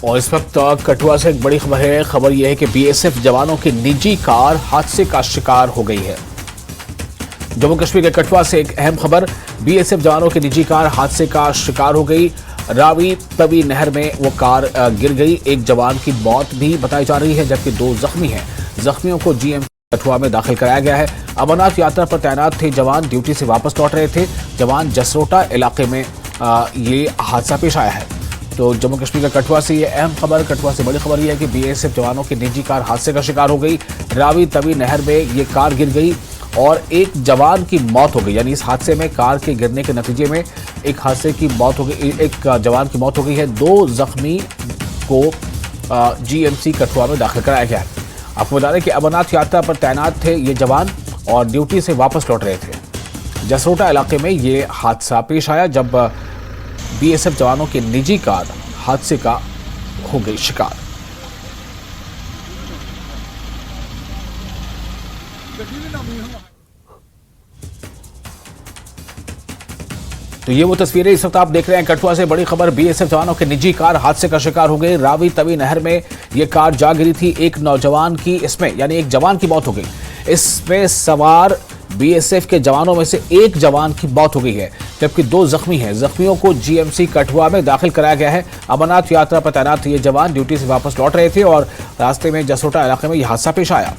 और इस वक्त कठुआ से एक बड़ी खबर है। खबर यह है कि बीएसएफ जवानों की निजी कार हादसे का शिकार हो गई है। जम्मू कश्मीर के कठुआ से एक अहम खबर, बीएसएफ जवानों की निजी कार हादसे का शिकार हो गई। रावी तवी नहर में वो कार गिर गई। एक जवान की मौत भी बताई जा रही है, जबकि 2 जख्मी हैं। जख्मियों को जीएमसी कठुआ में दाखिल कराया गया है। अमरनाथ यात्रा पर तैनात थे जवान, ड्यूटी से वापस लौट रहे थे जवान। जसरोटा इलाके में ये हादसा पेश आया है। तो जम्मू कश्मीर का कठुआ से ये अहम खबर, कठुआ से बड़ी खबर यह है कि बीएसएफ जवानों की निजी कार हादसे का शिकार हो गई। रावी तवी नहर में ये कार गिर गई और एक जवान की मौत हो गई। यानी इस हादसे में कार के गिरने के नतीजे में एक हादसे की मौत हो गई, एक जवान की मौत हो गई है। 2 जख्मी को जीएमसी कठुआ में दाखिल कराया गया है। आपको बता दें कि अमरनाथ यात्रा पर तैनात थे ये जवान और ड्यूटी से वापस लौट रहे थे। जसरोटा इलाके में ये हादसा पेश आया जब बीएसएफ जवानों की निजी कार हादसे का हो गई शिकार। तो ये वो तस्वीरें इस वक्त आप देख रहे हैं। कठुआ से बड़ी खबर, बीएसएफ जवानों की निजी कार हादसे का शिकार हो गई। रावी तवी नहर में ये कार जा गिरी थी। एक नौजवान की इसमें यानी एक जवान की मौत हो गई। इसमें सवार बीएसएफ के जवानों में से एक जवान की मौत हो गई है, जबकि 2 जख्मी हैं। जख्मियों को जीएमसी कठुआ में दाखिल कराया गया है। अमरनाथ यात्रा पर तैनात ये जवान ड्यूटी से वापस लौट रहे थे और रास्ते में जसरोटा इलाके में यह हादसा पेश आया।